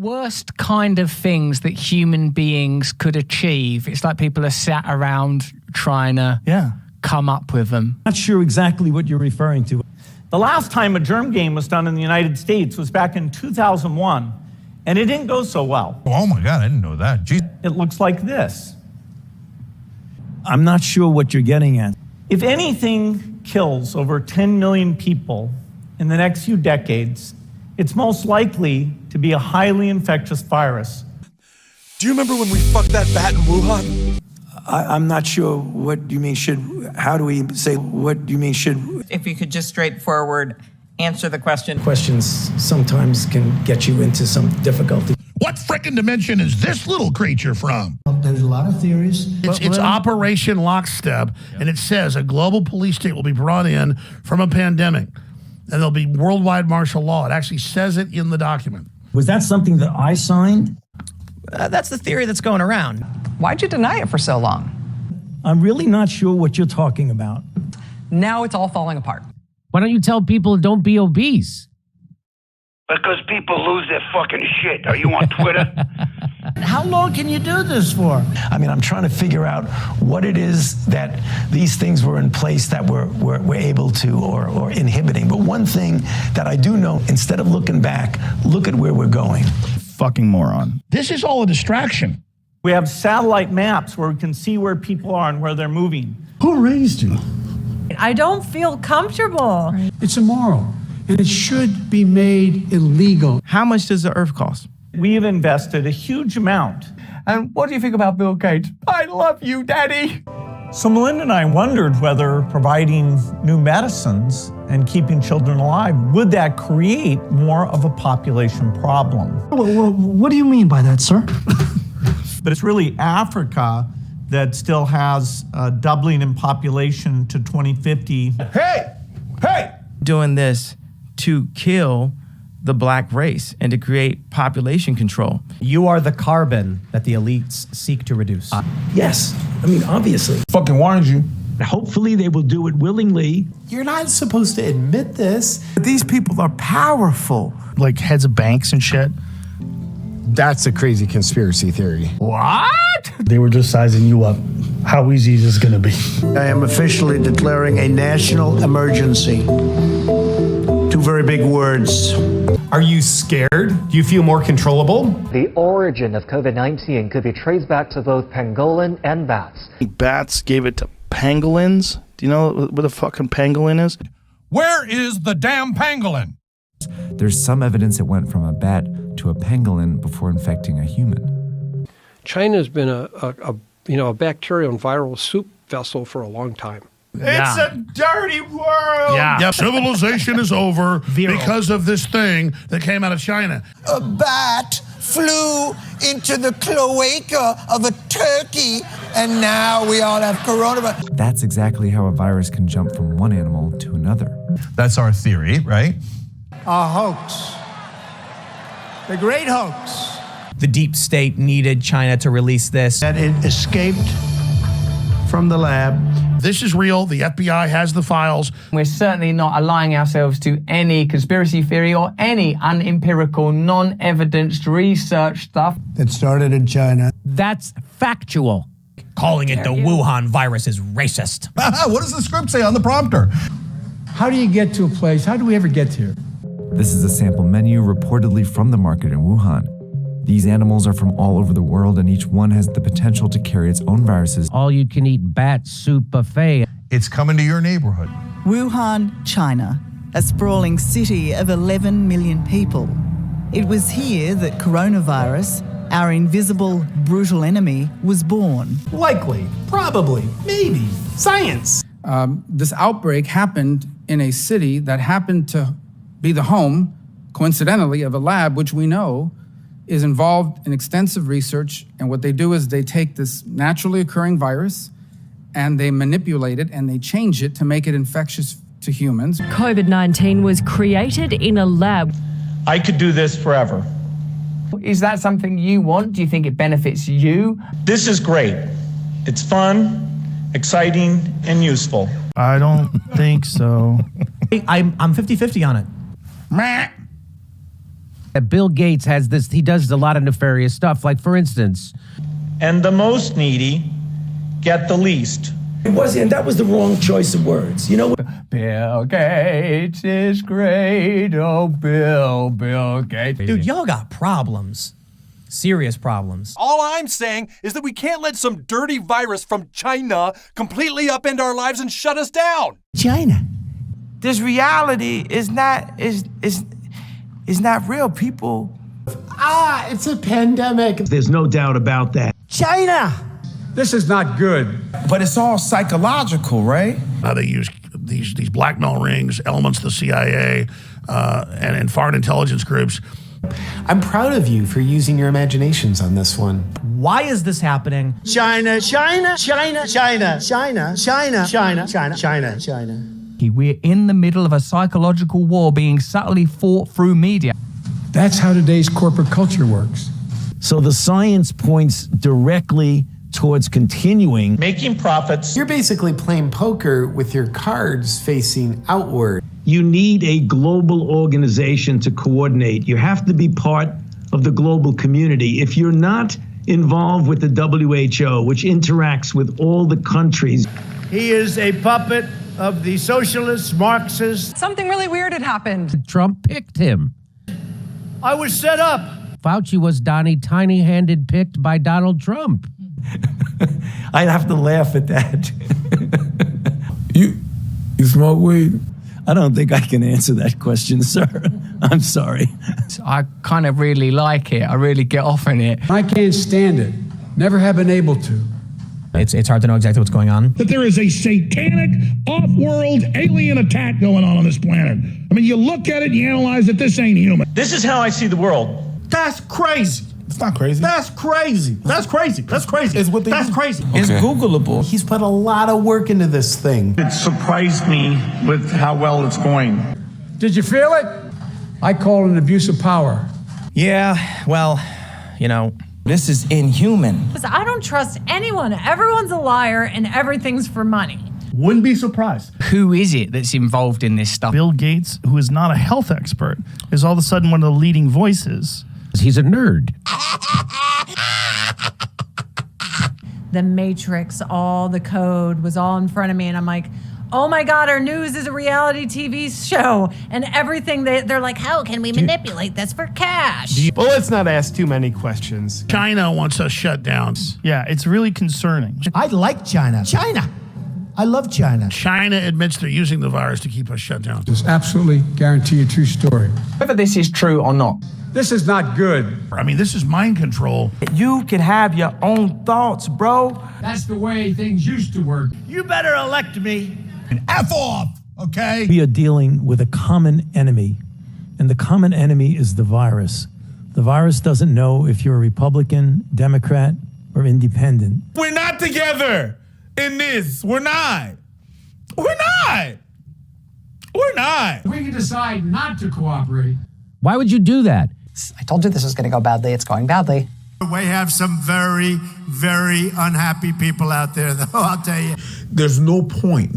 worst kind of things that human beings could achieve. It's like people are sat around trying to come up with them. Not sure exactly what you're referring to. The last time a germ game was done in the United States was back in 2001, and it didn't go so well. Oh my God, I didn't know that. Jeez. It looks like this. I'm not sure what you're getting at. If anything kills over 10 million people in the next few decades, it's most likely to be a highly infectious virus. Do you remember when we fucked that bat in Wuhan? I'm not sure what you mean how do we say what you mean If you could just straightforward answer the question. Questions sometimes can get you into some difficulty. What frickin' dimension is this little creature from? There's a lot of theories. It's Operation Lockstep, and it says a global police state will be brought in from a pandemic, and there'll be worldwide martial law. It actually says it in the document. Was that something that I signed? That's the theory that's going around. Why'd you deny it for so long? I'm really not sure what you're talking about. Now it's all falling apart. Why don't you tell people don't be obese? Because people lose their fucking shit. Are you on Twitter? How long can you do this for? I mean, I'm trying to figure out what it is that these things were in place that we're able to or inhibiting. But one thing that I do know, instead of looking back, look at where we're going. Fucking moron. This is all a distraction. We have satellite maps where we can see where people are and where they're moving. Who raised you? I don't feel comfortable. It's immoral, and it should be made illegal. How much does the Earth cost? We've invested a huge amount. And what do you think about Bill Gates? I love you, Daddy. So Melinda and I wondered whether providing new medicines and keeping children alive, would that create more of a population problem? Well, what do you mean by that, sir? But it's really Africa that still has a doubling in population to 2050. Hey! Doing this to kill the black race and to create population control. You are the carbon that the elites seek to reduce. Yes, I mean, obviously. Fucking warned you. Hopefully they will do it willingly. You're not supposed to admit this. These people are powerful. Like heads of banks and shit. That's a crazy conspiracy theory. What? They were just sizing you up. How easy is this going to be? I am officially declaring a national emergency. Two very big words. Are you scared? Do you feel more controllable? The origin of COVID-19 could be traced back to both pangolin and bats. Bats gave it to pangolins. Do you know what a fucking pangolin is? Where is the damn pangolin? There's some evidence it went from a bat to a pangolin before infecting a human. China's been a bacterial and viral soup vessel for a long time. It's a dirty world. Yeah. Civilization is over because of this thing that came out of China. A bat flew into the cloaca of a turkey, and now we all have coronavirus. That's exactly how a virus can jump from one animal to another. That's our theory, right? A hoax. The great hoax. The deep state needed China to release this. That it escaped from the lab. This is real. The FBI has the files. We're certainly not allying ourselves to any conspiracy theory or any unempirical, non-evidenced research stuff. That started in China. That's factual. Calling it the Wuhan virus is racist. What does the script say on the prompter? How do you get to a place? How do we ever get here? This is a sample menu reportedly from the market in Wuhan. These animals are from all over the world, and each one has the potential to carry its own viruses. All-you-can-eat bat soup buffet. It's coming to your neighborhood. Wuhan, China, a sprawling city of 11 million people. It was here that coronavirus, our invisible, brutal enemy, was born. Likely, probably, maybe, science. This outbreak happened in a city that happened to be the home, coincidentally, of a lab which we know is involved in extensive research, and what they do is they take this naturally occurring virus and they manipulate it and they change it to make it infectious to humans. COVID-19 was created in a lab. I could do this forever. Is that something you want? Do you think it benefits you? This is great. It's fun, exciting, and useful. I don't think so. I'm 50-50 on it. Bill Gates has this, he does a lot of nefarious stuff. Like, for instance, And the most needy get the least. That was the wrong choice of words. You know, Bill Gates is great. Oh, Bill Gates. Dude, y'all got problems. Serious problems. All I'm saying is that we can't let some dirty virus from China completely upend our lives and shut us down. China. This reality is not real, people. It's a pandemic. There's no doubt about that. China! This is not good. But it's all psychological, right? How they use these blackmail rings, elements of the CIA, and foreign intelligence groups. I'm proud of you for using your imaginations on this one. Why is this happening? China, China, China, China, China, China, China, China, China, China. We're in the middle of a psychological war being subtly fought through media. That's how today's corporate culture works. So the science points directly towards continuing Making profits. You're basically playing poker with your cards facing outward. You need a global organization to coordinate. You have to be part of the global community. If you're not involved with the WHO, which interacts with all the countries. He is a puppet of the socialists, Marxists. Something really weird had happened. Trump picked him. I was set up. Fauci was tiny-handed picked by Donald Trump. I'd have to laugh at that. You smoke weed? I don't think I can answer that question, sir. I'm sorry. I kind of really like it. I really get off on it. I can't stand it. Never have been able to. It's hard to know exactly what's going on. That there is a satanic, off-world alien attack going on this planet. I mean, you look at it, you analyze it, this ain't human. This is how I see the world. That's crazy. It's not crazy. That's crazy. That's crazy. That's crazy. It's what they That's do. crazy. It's Googleable. He's put a lot of work into this thing. It surprised me with how well it's going. Did you feel it? I call it an abuse of power. Yeah, well, this is inhuman. I don't trust anyone. Everyone's a liar and everything's for money. Wouldn't be surprised. Who is it that's involved in this stuff? Bill Gates, who is not a health expert, is all of a sudden one of the leading voices. He's a nerd. The Matrix, all the code was all in front of me. And I'm like, oh my God, our news is a reality TV show. And everything, they're like, how can we manipulate this for cash? Well, let's not ask too many questions. China wants us shut down. Yeah, it's really concerning. I like China. China. I love China. China admits they're using the virus to keep us shut down. Just absolutely guarantee a true story. Whether this is true or not. This is not good. I mean, this is mind control. You can have your own thoughts, bro. That's the way things used to work. You better elect me. And F off, okay? We are dealing with a common enemy, and the common enemy is the virus. The virus doesn't know if you're a Republican, Democrat, or independent. We're not together in this. We're not. We're not. We're not. We can decide not to cooperate. Why would you do that? I told you this was going to go badly. It's going badly. We have some very, very unhappy people out there, though, I'll tell you. There's no point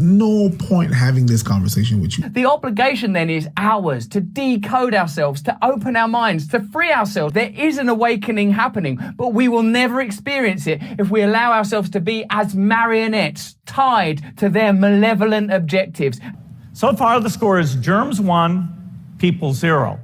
having this conversation with you. The obligation then is ours to decode ourselves, to open our minds, to free ourselves. There is an awakening happening, but we will never experience it if we allow ourselves to be as marionettes tied to their malevolent objectives. So far, the score is germs 1, people 0.